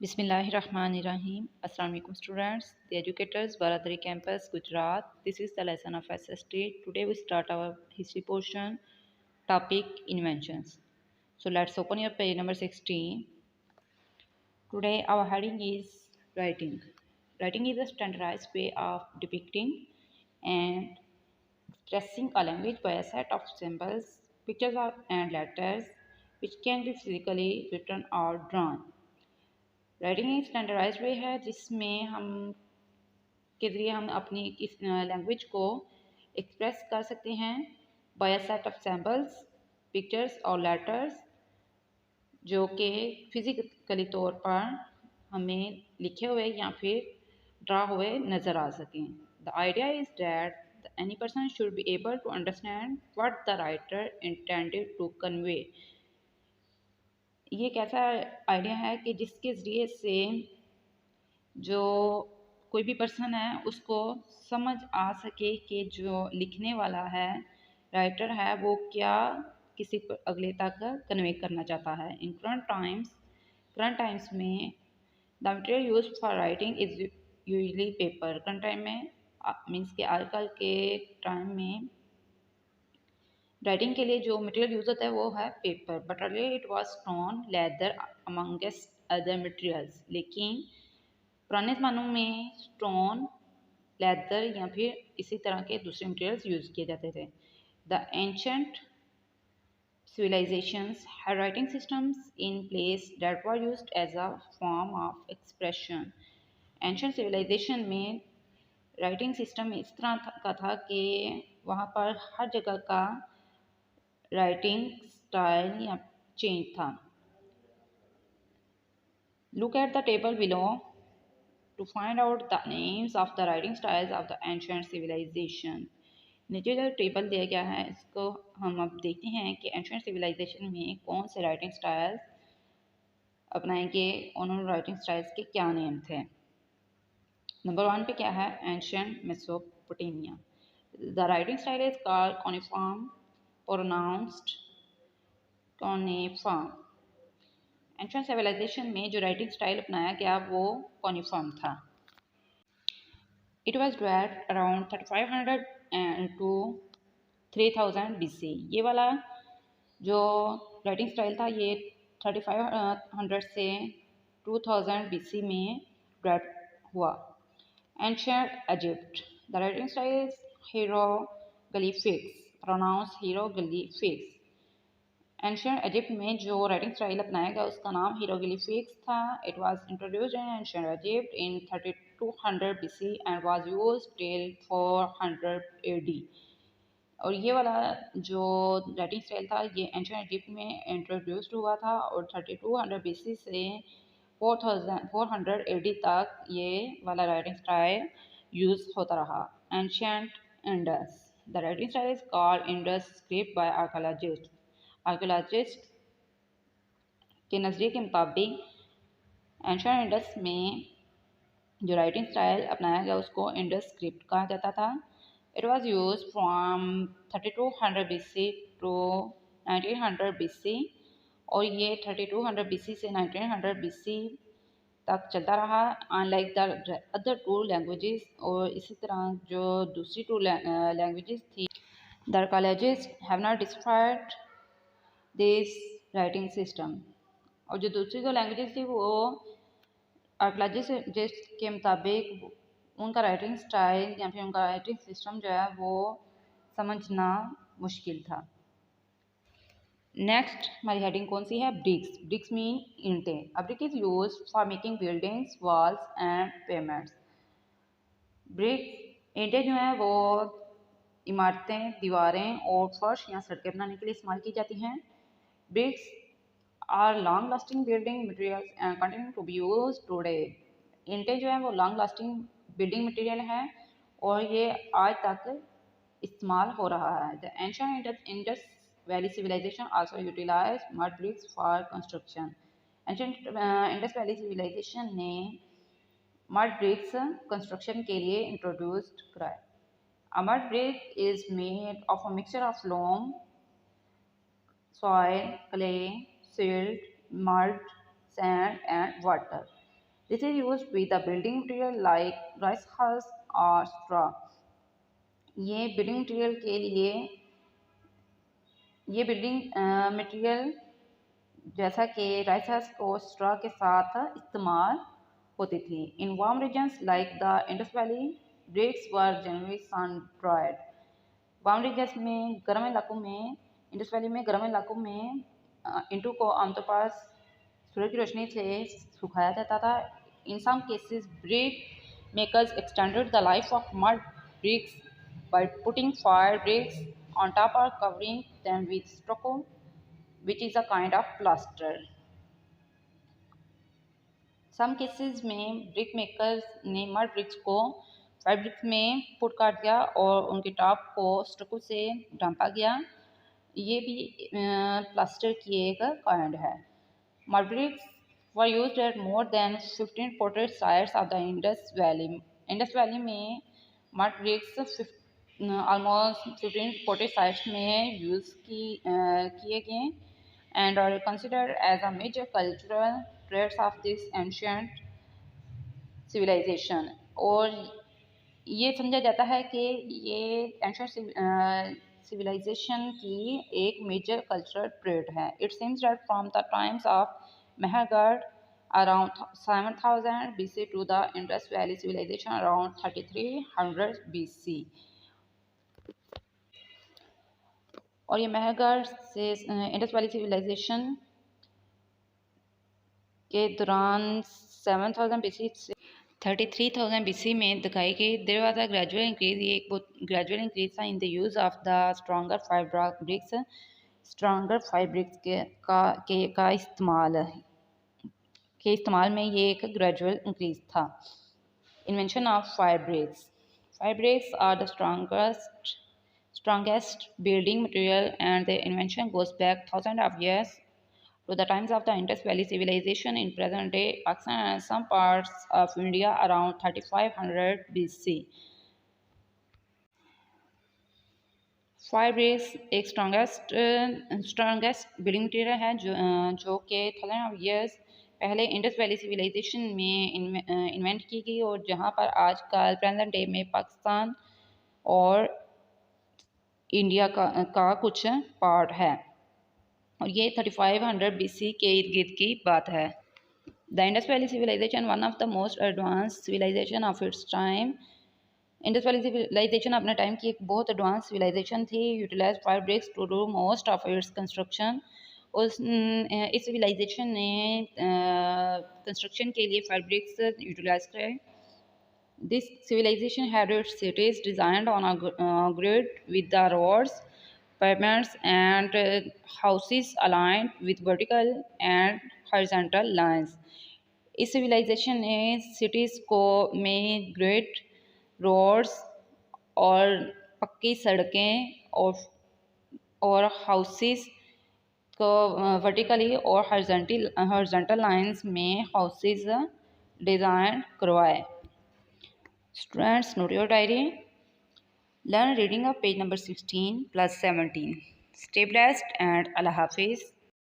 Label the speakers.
Speaker 1: Bismillahirrahmanirrahim. Assalamu alaikum students, the educators, Baradari campus, Gujarat. This is the lesson of SST. Today we start our history portion, topic inventions. So let's open your page number 16. Today our heading is writing. Writing is a standardized way of depicting and expressing a language by a set of symbols, pictures and letters which can be physically written or drawn. Writing एक standardise वे है जिसमें हम के ज़रिए हम अपनी इस language को एक्सप्रेस कर सकते हैं by a set of samples, pictures और लेटर्स जो कि फिज़िकली तौर पर हमें लिखे हुए या फिर ड्रा हुए नज़र आ सकें. The idea is that any person should be able to understand what the writer intended to convey. ये एक ऐसा आइडिया है कि जिसके ज़रिए से जो कोई भी पर्सन है उसको समझ आ सके कि जो लिखने वाला है, राइटर है, वो क्या किसी अगले तक कन्वे करना चाहता है. इन करंट टाइम्स में the material use for writing is usually paper. Current time में मीन्स के आजकल के टाइम में राइटिंग के लिए जो मटेरियल यूज होता है वो है paper. But earlier it was stone, leather amongst other materials. लेकिन पुराने ज़मानों में स्टोन, लेदर या फिर इसी तरह के दूसरे मटेरियल्स यूज़ किए जाते थे. The ancient civilizations had writing systems in place that were used as a form of expression. Ancient civilization में राइटिंग सिस्टम इस तरह का था कि वहाँ पर हर जगह का राइटिंग स्टाइल या चेंज था. Look at the table below to find out the names of the writing styles of the ancient civilization. नीचे जो टेबल दिया गया है इसको हम अब देखते हैं कि एंशिएंट सिविलाइजेशन में कौन से राइटिंग स्टाइल्स अपनाएंगे, उन राइटिंग स्टाइल्स के क्या नेम थे. नंबर 1 पे क्या है? Ancient Mesopotamia. The writing style is called cuneiform, pronounced cuneiform. Ancient civilization में जो राइटिंग स्टाइल अपनाया गया वो कॉनिफॉर्म था. It was developed around 3500 to 3000 BC. ये वाला जो राइटिंग स्टाइल था ये 3500 से 2000 BC में डेवलप हुआ. Ancient Egypt. The writing style is hieroglyphics, pronounce hieroglyphics. Ancient Egypt में जो राइटिंग स्टाइल अपनाया गया उसका नाम हीरोग्लिफिक्स था. It was introduced in ancient Egypt in 3200 BC and was used till 400 AD. और ये वाला जो राइटिंग स्टाइल था ये एंशिएंट इजिप्ट में इंट्रोड्यूस्ड हुआ था और 3200 BC से 400 AD तक ये वाला राइटिंग स्टाइल यूज होता रहा. Ancient Indus. The writing style is called Indus script bye archaeologist. Archaeologist के नज़रिए के मुताबिक एंशिएंट इंडस में जो राइटिंग स्टाइल अपनाया गया उसको इंडस स्क्रिप्ट कहा जाता था. It was used from 3200 BC to 1900 BC और ये 3200 BC से 1900 BC तक चलता रहा. Unlike the other to languages, और इसी तरह जो दूसरी टू लैंग्वेजेस थी, the archaeologist have not described this writing system. और जो दूसरी जो लैंग्वेजेस थी वो आर्कियोलॉजिस्ट के मुताबिक उनका राइटिंग स्टाइल या फिर उनका राइटिंग सिस्टम जो है वो समझना मुश्किल था. नेक्स्ट हमारी हेडिंग कौन सी है? ब्रिक्स. ब्रिक्स मीन ईंटें. A brick is use for making buildings, walls and payments. Bricks ईंटें जो हैं वो इमारतें, दीवारें और फर्श या सड़कें बनाने के लिए इस्तेमाल की जाती हैं. Bricks are long lasting building materials and continue to be used today. ईंटें जो हैं वो लॉन्ग लास्टिंग बिल्डिंग मटेरियल है और ये आज तक इस्तेमाल हो रहा है. The ancient Indus valley civilization also utilize mud bricks for construction. Ancient Indus valley civilization ने मड ब्रिक्स कंस्ट्रक्शन के लिए इंट्रोड्यूस्ड कराया. A mud brick is made of a mixture of loam, soil, clay, silt, mud, sand and water. This is used with the building material like rice husk or straw. ये building material के लिए ये building material जैसा कि rice husk और straw के साथ इस्तेमाल होती थी। In warm regions like the Indus valley bricks were generally sun dried. Warm regions में गर्म इलाकों में इंडस वैली में गर्म इलाकों में ईंटों को आमतौर पर सूरज की रोशनी से सुखाया जाता था। In some cases brick makers extended the life of mud bricks by putting fire bricks on top or covering them with stucco, which is a kind of plaster. Some cases में brick makers ने mud bricks को fire bricks में put कर दिया और उनके top को स्टको से ढांपा गया। ये भी प्लास्टर की एक काइंड है। Mud bricks were used at more than 15 potted sites of the Indus Valley. Indus Valley में mud bricks almost 15 potted sites में यूज़ किए गए and are considered as a major cultural traits of this ancient civilization. और ये समझा जाता है कि ये ancient civilization की एक major cultural trait है. It seems that from the times of Mehergarh around 7000 BC to the Indus Valley civilization around 3300 BC. और ये मेहरगढ़ से इंडस वैली सिविलाइजेशन के दौरान 7000 BC से 33,000 BC में दिखाई गई। There was a gradual increase, ये एक बहुत ग्रेजुअल इंक्रीज था in the use of the stronger fibre bricks. Stronger fibre bricks का इस्तेमाल में ये एक ग्रेजुअल इंक्रीज था। Invention of fibre bricks. Fibre bricks are the strongest building material, and the invention goes back thousands of years to the times of the Indus Valley civilization in present-day Pakistan and some parts of India around 3500 BC. Fibre bricks एक strongest building material है जो कि thousand of years पहले Indus valley civilization में invent की गई और जहाँ पर आजकल प्रेजेंट डे में पाकिस्तान और इंडिया का कुछ पार्ट है। और ये 3500 BC के इर्द गिर्द की बात है। The Indus valley civilization one of the most advance civilization of its time. Indus valley civilization अपने टाइम की एक बहुत एडवांस सिविलाइजेशन थी। Utilize fibre bricks to do most of its construction. इस सिविलाइजेशन ने कंस्ट्रक्शन के लिए फाइबर ब्रिक्स यूटिलाइज करे। This civilization had its cities designed on a grid with the roads, pavements, and houses aligned with vertical and horizontal lines. इस civilization ने cities को में grid, roads और पक्की सड़कें और houses को vertically और horizontal lines में houses डिज़ाइन करवाए। Students, note your diary. Learn reading of page number 16 plus 17. Stay blessed and Allah Hafiz.